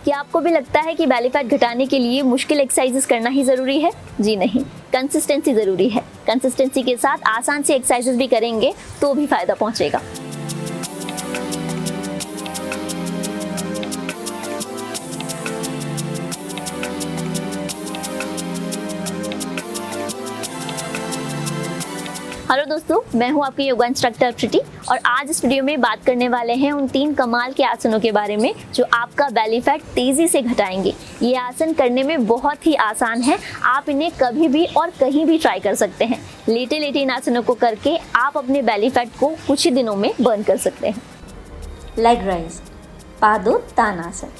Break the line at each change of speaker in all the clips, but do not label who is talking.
क्या आपको भी लगता है कि बेली फैट घटाने के लिए मुश्किल एक्सरसाइजेस करना ही ज़रूरी है? जी नहीं, कंसिस्टेंसी ज़रूरी है। कंसिस्टेंसी के साथ आसान सी एक्सरसाइजेस भी करेंगे तो भी फ़ायदा पहुंचेगा। हेलो दोस्तों, मैं हूं आपकी योगा इंस्ट्रक्टर प्रीति और आज इस वीडियो में बात करने वाले हैं उन 3 कमाल के आसनों के बारे में जो आपका बेली फैट तेजी से घटाएंगे। ये आसन करने में बहुत ही आसान है, आप इन्हें कभी भी और कहीं भी ट्राई कर सकते हैं। लेटे लेटे इन आसनों को करके आप अपने बेली फैट को कुछ ही दिनों में बर्न कर सकते हैं।
Leg rise, Padottanasana.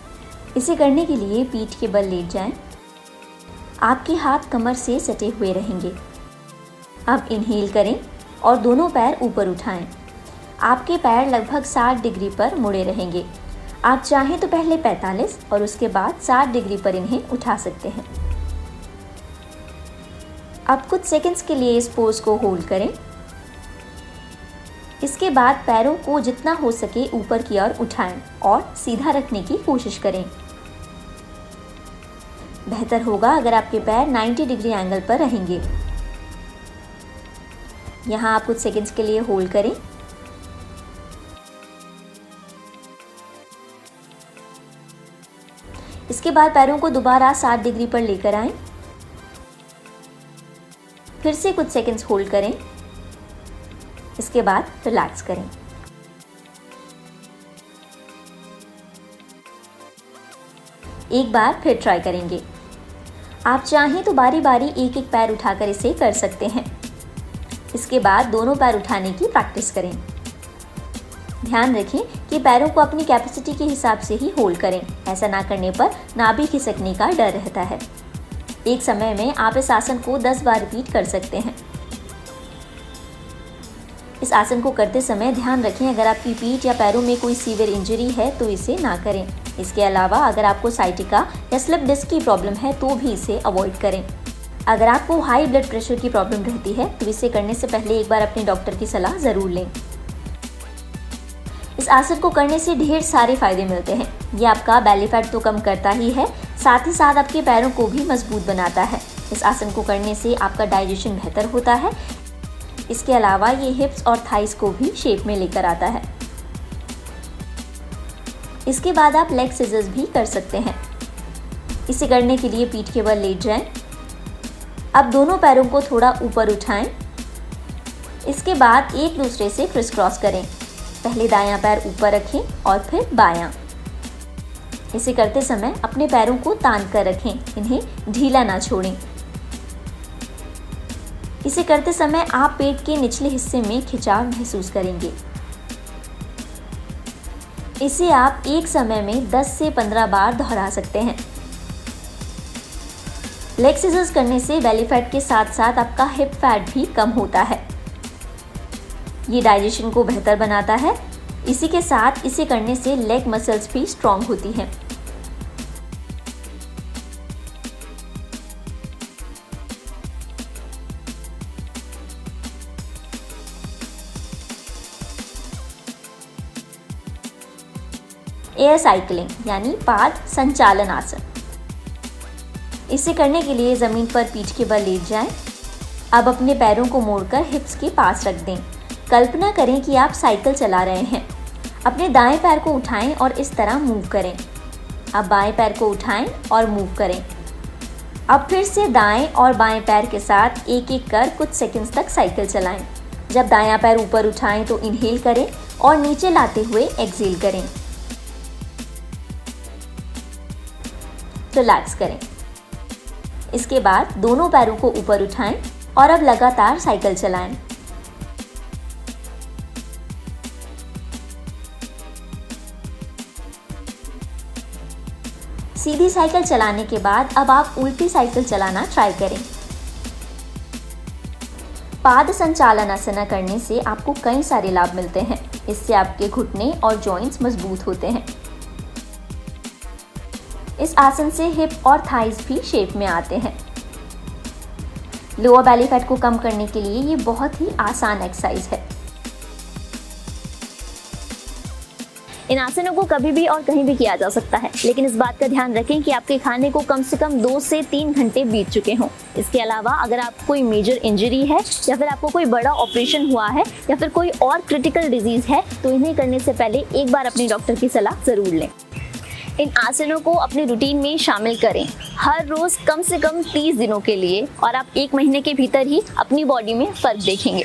इसे करने के लिए पीठ के बल लेट जाएं। आपके हाथ कमर से सटे हुए रहेंगे। अब इनहेल करें और दोनों पैर ऊपर उठाएं। आपके पैर लगभग 60 डिग्री पर मुड़े रहेंगे। आप चाहें तो पहले 45 और उसके बाद 60 डिग्री पर इन्हें उठा सकते हैं। अब कुछ सेकंड्स के लिए इस पोज को होल्ड करें। इसके बाद पैरों को जितना हो सके ऊपर की ओर उठाएं और सीधा रखने की कोशिश करें। बेहतर होगा अगर आपके पैर 90 डिग्री एंगल पर रहेंगे। यहाँ आप कुछ सेकंड्स के लिए होल्ड करें। इसके बाद पैरों को दोबारा 60 डिग्री पर लेकर आएं। फिर से कुछ सेकंड्स होल्ड करें। इसके बाद रिलैक्स करें। एक बार फिर ट्राई करेंगे। आप चाहें तो बारी बारी एक एक पैर उठाकर इसे कर सकते हैं। इसके बाद दोनों पैर उठाने की प्रैक्टिस करें। ध्यान रखें कि पैरों को अपनी कैपेसिटी के हिसाब से ही होल्ड करें। ऐसा ना करने पर नाभि खिसकने का डर रहता है। एक समय में आप इस आसन को 10 बार रिपीट कर सकते हैं। इस आसन को करते समय ध्यान रखें अगर आपकी पीठ या पैरों में कोई सीवियर इंजरी है तो इसे ना करें। इसके अलावा अगर आपको साइटिका या स्लिप डिस्क की प्रॉब्लम है तो भी इसे अवॉइड करें। अगर आपको हाई ब्लड प्रेशर की प्रॉब्लम रहती है तो इसे करने से पहले एक बार अपने डॉक्टर की सलाह ज़रूर लें। इस आसन को करने से ढेर सारे फायदे मिलते हैं। ये आपका बेली फैट तो कम करता ही है, साथ ही साथ आपके पैरों को भी मजबूत बनाता है। इस आसन को करने से आपका डाइजेशन बेहतर होता है। इसके अलावा ये हिप्स और थाइस को भी शेप में लेकर आता है। इसके बाद आप लेग सिजर्स भी कर सकते हैं। इसे करने के लिए पीठ के बल लेट जाएं। अब दोनों पैरों को थोड़ा ऊपर उठाएं। इसके बाद एक दूसरे से क्रिस क्रॉस करें। पहले दायां पैर ऊपर रखें और फिर बायां। इसे करते समय अपने पैरों को तान कर रखें, इन्हें ढीला ना छोड़ें। इसे करते समय आप पेट के निचले हिस्से में खिंचाव महसूस करेंगे। इसे आप एक समय में 10 से 15 बार दोहरा सकते हैं। लेग सिजर्स करने से बेली फैट के साथ साथ आपका हिप फैट भी कम होता है। ये डाइजेशन को बेहतर बनाता है। इसी के साथ इसे करने से लेग मसल्स भी स्ट्रॉन्ग होती हैं। एयर साइकिलिंग यानी पाद संचालन आसन। इसे करने के लिए ज़मीन पर पीठ के बल लेट जाएं। अब अपने पैरों को मोड़कर हिप्स के पास रख दें। कल्पना करें कि आप साइकिल चला रहे हैं। अपने दाएं पैर को उठाएं और इस तरह मूव करें। अब बाएं पैर को उठाएं और मूव करें। अब फिर से दाएं और बाएं पैर के साथ एक एक कर कुछ सेकंड्स तक साइकिल चलाएं। जब दायां पैर ऊपर उठाएं तो इनहेल करें और नीचे लाते हुए एक्सहेल करें। रिलैक्स करें। इसके बाद दोनों पैरों को ऊपर उठाएं और अब लगातार साइकिल चलाएं। सीधी साइकिल चलाने के बाद अब आप उल्टी साइकिल चलाना ट्राई करें। पाद संचालन आसन करने से आपको कई सारे लाभ मिलते हैं। इससे आपके घुटने और जॉइंट्स मजबूत होते हैं। इस आसन से हिप और थाइस भी शेप में आते हैं। लोअर बेली फैट को कम करने के लिए ये बहुत ही आसान एक्सरसाइज है।
इन आसनों को कभी भी और कहीं भी किया जा सकता है, लेकिन इस बात का ध्यान रखें कि आपके खाने को कम से कम 2 से 3 घंटे बीत चुके हों। इसके अलावा अगर आपको कोई मेजर इंजरी है या फिर आपको कोई बड़ा ऑपरेशन हुआ है या फिर कोई और क्रिटिकल डिजीज है तो इन्हें करने से पहले एक बार अपने डॉक्टर की सलाह जरूर लें। इन आसनों को अपने रूटीन में शामिल करें हर रोज कम से कम 30 दिनों के लिए, और आप 1 महीने के भीतर ही अपनी बॉडी में फर्क देखेंगे।